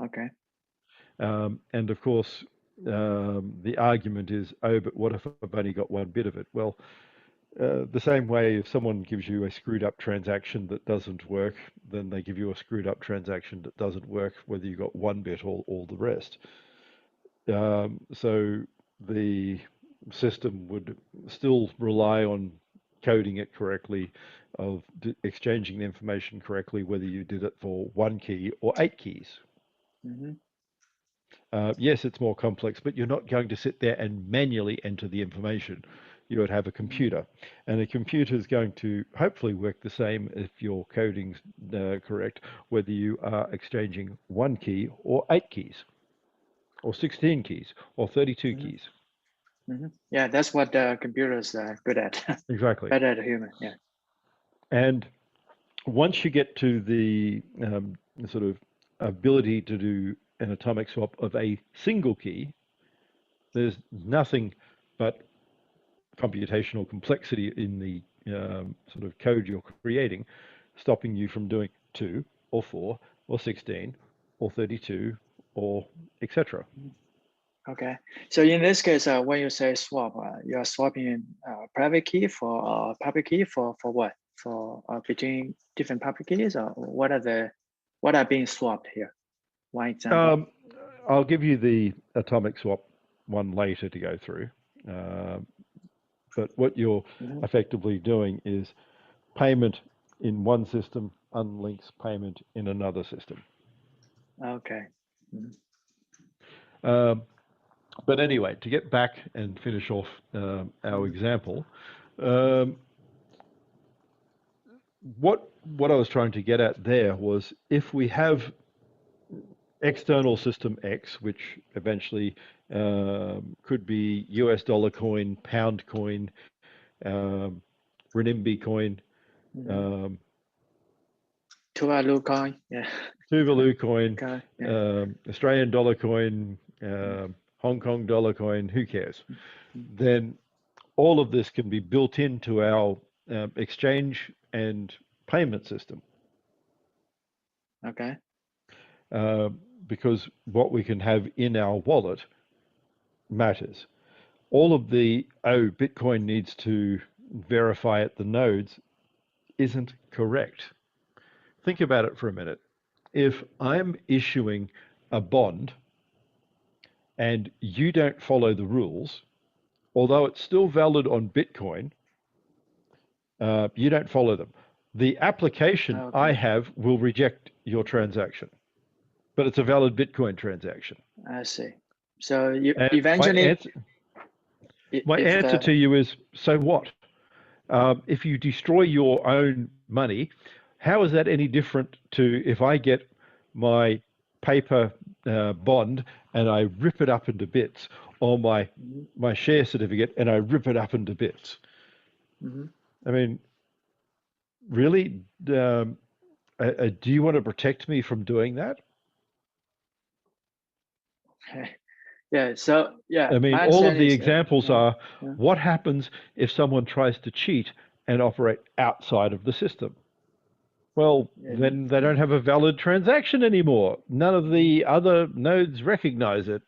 Okay. And of course, the argument is, oh, but what if I've only got 1 bit of it? Well, the same way if someone gives you a screwed up transaction that doesn't work, then they give you a screwed up transaction that doesn't work, whether you got 1 bit or all the rest. So the system would still rely on coding it correctly, of exchanging the information correctly, whether you did it for 1 key or 8 keys. Yes, it's more complex, but you're not going to sit there and manually enter the information. You would have a computer, and a computer is going to hopefully work the same if your coding's correct, whether you are exchanging 1 key or 8 keys, or 16 keys, or 32 keys. Yeah, that's what computers are good at. Exactly. Better than human. Yeah. And once you get to the sort of ability to do an atomic swap of a single key, there's nothing but computational complexity in the sort of code you're creating, stopping you from doing 2 or 4 or 16 or 32 or etc. Okay. So in this case, when you say swap, you are swapping private key for public key for what? For between different public keys, or what are being swapped here? One example. I'll give you the atomic swap one later to go through. But what you're effectively doing is payment in one system unlinks payment in another system. Okay. But anyway, to get back and finish off our example, what I was trying to get at there was if we have external system X, which eventually could be US dollar coin, pound coin, renminbi coin, Mm-hmm. Tuvalu coin, yeah. Tuvalu coin, Okay, yeah. Australian dollar coin, Hong Kong dollar coin, who cares? Then all of this can be built into our exchange and payment system. Okay. Because what we can have in our wallet matters. All of the, Bitcoin needs to verify at the nodes isn't correct. Think about it for a minute. If I'm issuing a bond and you don't follow the rules, although it's still valid on Bitcoin, you don't follow them. The application I Okay. have will reject your transaction, but it's a valid Bitcoin transaction. I see. So you And eventually, my if answer the to you is, so what? If you destroy your own money, how is that any different to if I get my paper bond and I rip it up into bits, or my share certificate and I rip it up into bits? mm-hmm. I mean, really, do you want to protect me from doing that? Yeah. So yeah, I mean, my all of understanding the is examples yeah, are yeah. what happens if someone tries to cheat and operate outside of the system? Well, And, then they don't have a valid transaction anymore. None of the other nodes recognize it.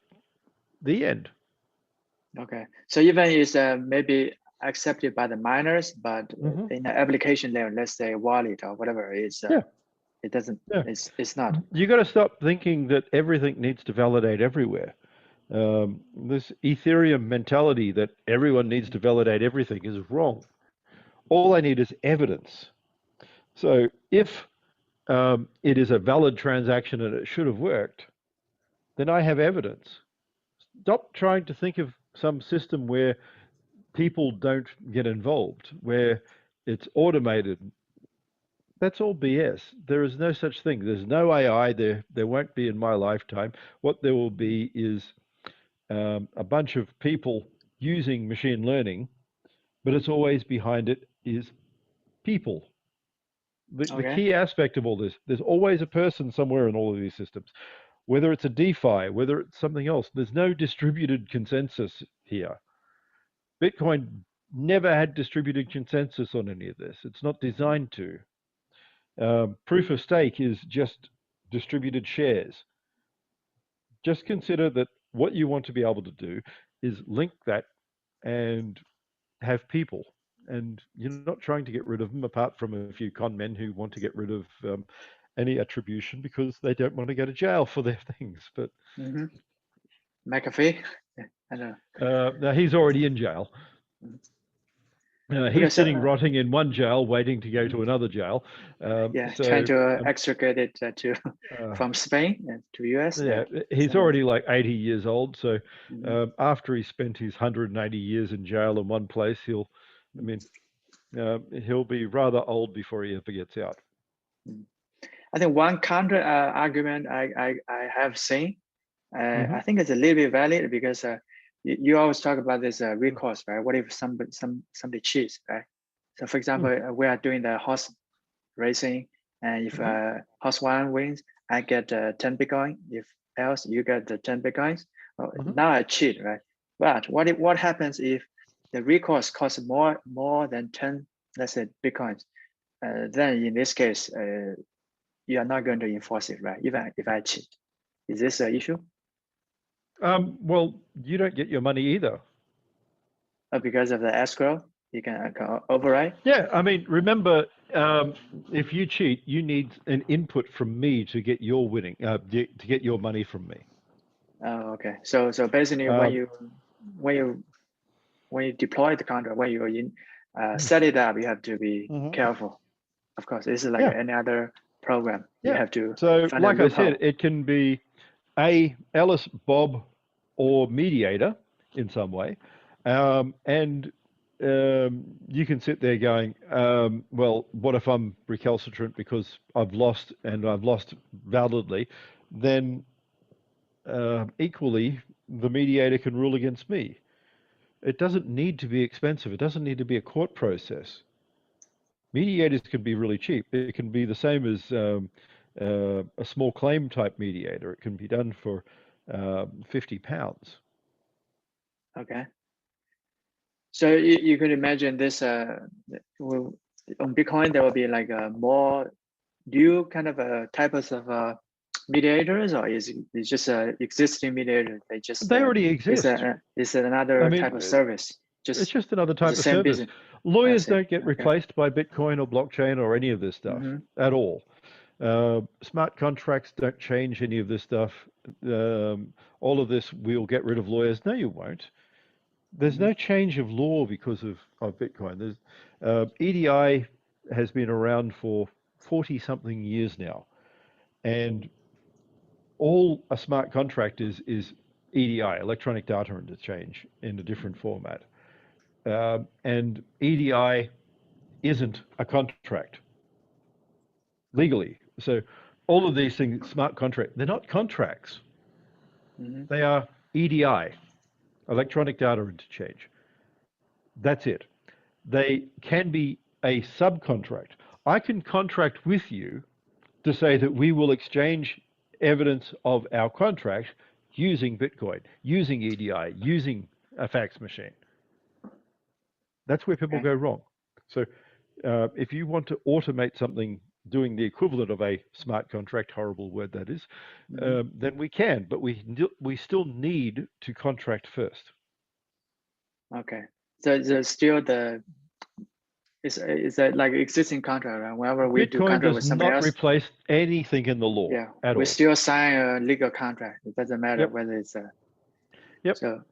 The end. okay. So even is maybe accepted by the miners, but Hmm. in the application layer, let's say wallet or whatever, Yeah, it doesn't. yeah. It's not. You got to stop thinking that everything needs to validate everywhere. This Ethereum mentality that everyone needs to validate everything is wrong. All I need is evidence. So if it is a valid transaction and it should have worked, then I have evidence. Stop trying to think of some system where people don't get involved, where it's automated. That's all BS. There is no such thing. There's no AI there. There won't be in my lifetime. What there will be is a bunch of people using machine learning, but it's always behind it is people. The Okay. key aspect of all this, there's always a person somewhere in all of these systems, whether it's a DeFi, whether it's something else. There's no distributed consensus here. Bitcoin never had distributed consensus on any of this. It's not designed to. Proof of stake is just distributed shares. Just consider that what you want to be able to do is link that and have people. And you're not trying to get rid of them, apart from a few con men who want to get rid of any attribution because they don't want to go to jail for their things. But Mm-hmm. McAfee. Yeah, I know. now he's already in jail. Okay. He's So sitting rotting in one jail, waiting to go to another jail. yeah, trying So to extricate it to uh, from Spain and to US. Yeah. yeah, he's So already like 80 years old. So mhm. after he spent his 180 years in jail in one place, I mean, he'll be rather old before he ever gets out. I think one counter argument I have seen, Hmm. I think it's a little bit valid because you always talk about this recourse, right? What if somebody cheats, right? So for example, we are doing the horse racing, and if Hmm. horse one wins, I get 10 Bitcoin. If else, you get the 10 Bitcoins. Oh, Hmm. now I cheat, right? But what happens if the recourse costs more than 10, let's say, Bitcoins? Then in this case, you are not going to enforce it, right? Even if I cheat. Is this an issue? Well, you don't get your money either. Because of the escrow, you can override? Yeah, I mean, remember, if you cheat, you need an input from me to get your winning, to get your money from me. Oh, okay. So basically, Um, when you when you deploy the contract, when you set it up, you have to be mhm. careful. Of course, this is like Yeah, any other program. You yeah. have to So, find a like I said, loophole. it can be a Alice, Bob, or mediator in some way, and you can sit there going, well, what if I'm recalcitrant because I've lost and I've lost validly? Then equally, the mediator can rule against me. It doesn't need to be expensive. It doesn't need to be a court process. Mediators can be really cheap. It can be the same as a small claim type mediator. It can be done for £50. Okay. So you could imagine this will, on Bitcoin there will be like a more new kind of types of mediators, or is it just existing mediator? They already exist. It's another type of service. It's just another type of the same service. business. Lawyers don't get replaced by Bitcoin or blockchain or any of this stuff at all. Smart contracts don't change any of this stuff. All of this, we'll get rid of lawyers. No, you won't. There's no change of law because of Bitcoin. There's EDI has been around for 40-something years now, and all a smart contract is EDI, electronic data interchange, in a different format. And EDI isn't a contract legally. So all of these things, smart contract, they're not contracts. They are EDI, electronic data interchange. That's it. They can be a subcontract. I can contract with you to say that we will exchange evidence of our contract using Bitcoin, using EDI, using a fax machine. That's where people go wrong. So if you want to automate something doing the equivalent of a smart contract, horrible word that is, then we can, but we still need to contract first. Okay. So there's still is that like existing contract, right? Whenever we do contract with somebody else, does not replace anything in the law at all. We still sign a legal contract. It doesn't matter whether it's a. Yep. So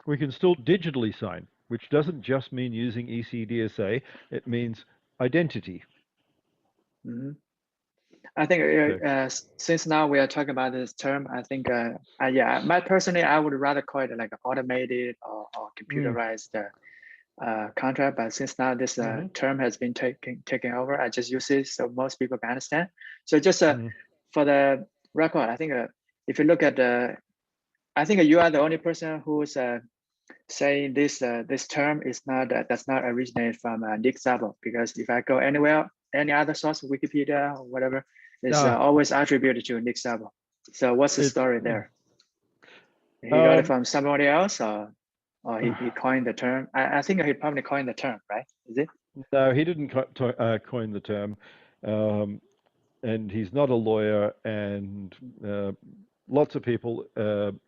we can still digitally sign, which doesn't just mean using ECDSA. It means identity. I think since now we are talking about this term, I think personally I would rather call it like automated or computerized contract. But since now this term has been taken over, I just use it so most people can understand. So just for the record, I think if you look at I think you are the only person who's saying this term is not does not originate from Nick Szabo, because if I go anywhere, any other source, Wikipedia or whatever, it's always attributed to Nick Szabo. So what's the story there? He got it from somebody else, or he coined the term? I think he probably coined the term, right? Is it? No, he didn't coin the term, and he's not a lawyer. And lots of people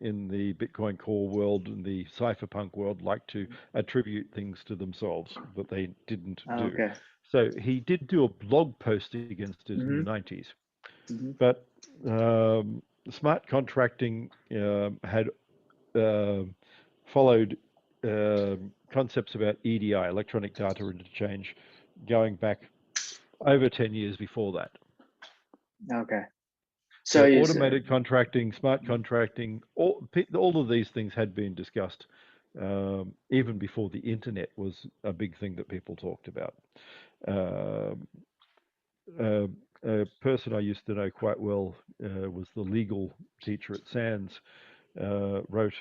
in the Bitcoin core world and the cypherpunk world like to attribute things to themselves that they didn't do. Okay. So he did do a blog post against it in the 90s. But smart contracting had followed concepts about EDI, electronic data interchange, going back over 10 years before that. Okay. So automated contracting, smart contracting, all of these things had been discussed even before the internet was a big thing that people talked about. A person I used to know quite well was the legal teacher at Sands, wrote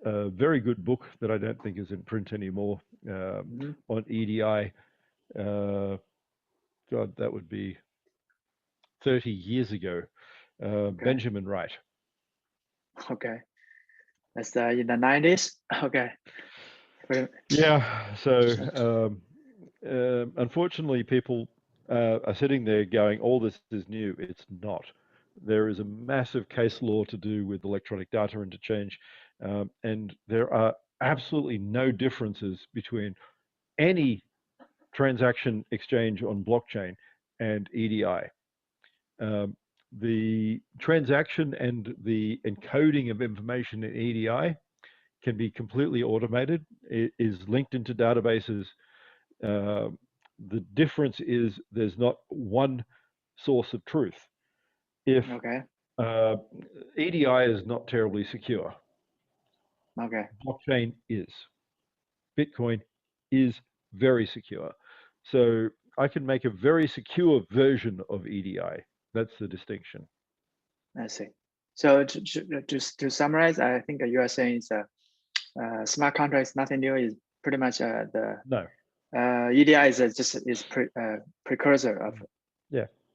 a very good book that I don't think is in print anymore on EDI. God, that would be 30 years ago. Benjamin Wright. Okay. That's in the 90s? Okay. Yeah, so unfortunately people are sitting there going, all this is new. It's not. There is a massive case law to do with electronic data interchange, and there are absolutely no differences between any transaction exchange on blockchain and EDI. The transaction and the encoding of information in EDI can be completely automated. It is linked into databases. The difference is there's not one source of truth. If EDI is not terribly secure, blockchain is. Bitcoin is very secure. So I can make a very secure version of EDI. That's the distinction. I see. So just to summarize, I think you are saying is smart contract is nothing new. Is pretty much the No. EDI is precursor of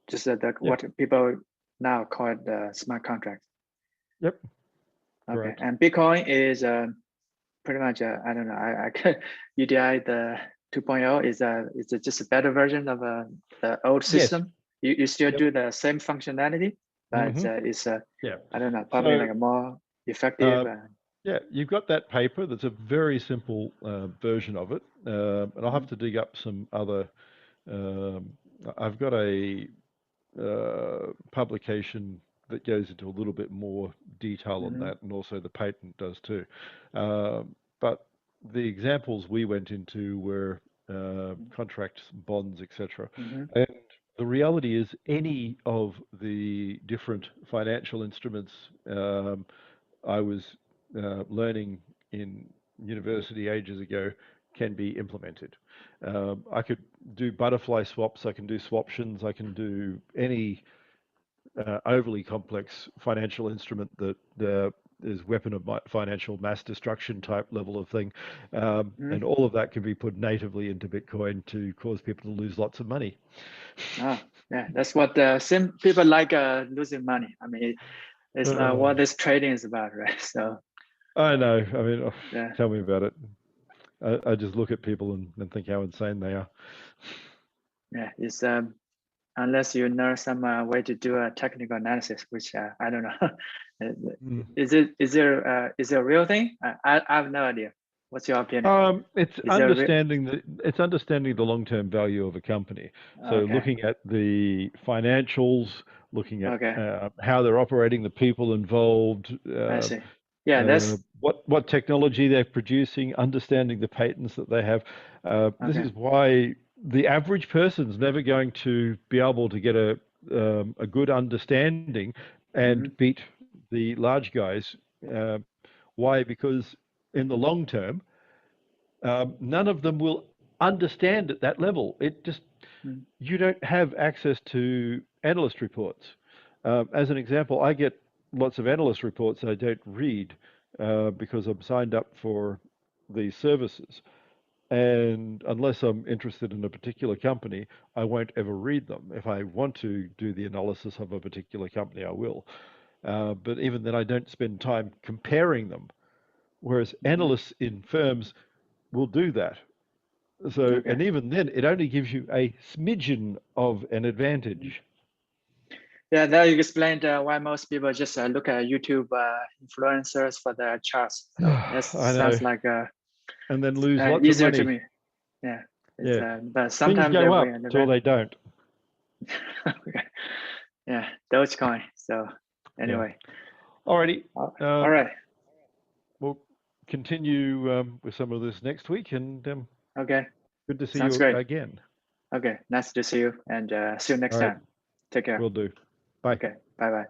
just what people now call it the smart contracts. Yep. Okay. Correct. And Bitcoin is pretty much I don't know. EDI the 2.0 is it just a better version of the old system? Yes. You still do the same functionality, but it's I don't know, probably like a more effective. Yeah, you've got that paper. That's a very simple version of it, and I'll have to dig up some other. I've got a publication that goes into a little bit more detail on that, and also the patent does too. But the examples we went into were contracts, bonds, etc. And the reality is any of the different financial instruments I was learning in university ages ago can be implemented. I could do butterfly swaps, I can do swaptions, I can do any overly complex financial instrument that is weapon of financial mass destruction type level of thing. And all of that can be put natively into Bitcoin to cause people to lose lots of money. Oh, yeah, that's what people like losing money. I mean, it's what this trading is about, right? So I know. I mean, tell me about it. I just look at people and think how insane they are. Yeah, it's unless you know some way to do a technical analysis, which I don't know. Is it a real thing? I have no idea. What's your opinion? It's understanding the long-term value of a company. So looking at the financials, looking at how they're operating, the people involved. I see. Yeah, that's what technology they're producing, understanding the patents that they have. This is why the average person's never going to be able to get a good understanding and beat the large guys. Why? Because in the long term, none of them will understand at that level. It just you don't have access to analyst reports. As an example, I get lots of analyst reports I don't read because I'm signed up for these services. And unless I'm interested in a particular company, I won't ever read them. If I want to do the analysis of a particular company, I will. But even then, I don't spend time comparing them. Whereas analysts in firms will do that. So, and even then, it only gives you a smidgen of an advantage. Yeah, that explained why most people just look at YouTube influencers for their charts. So that sounds like and then lose lots easier of money. to me. Yeah. Yeah. But sometimes things go up until they don't. Yeah, Dogecoin. So anyway. Yeah. Alrighty. All right. We'll continue with some of this next week, and good to see you again. Okay, nice to see you, and see you next time. Take care. Will do. Bye. Okay, bye-bye.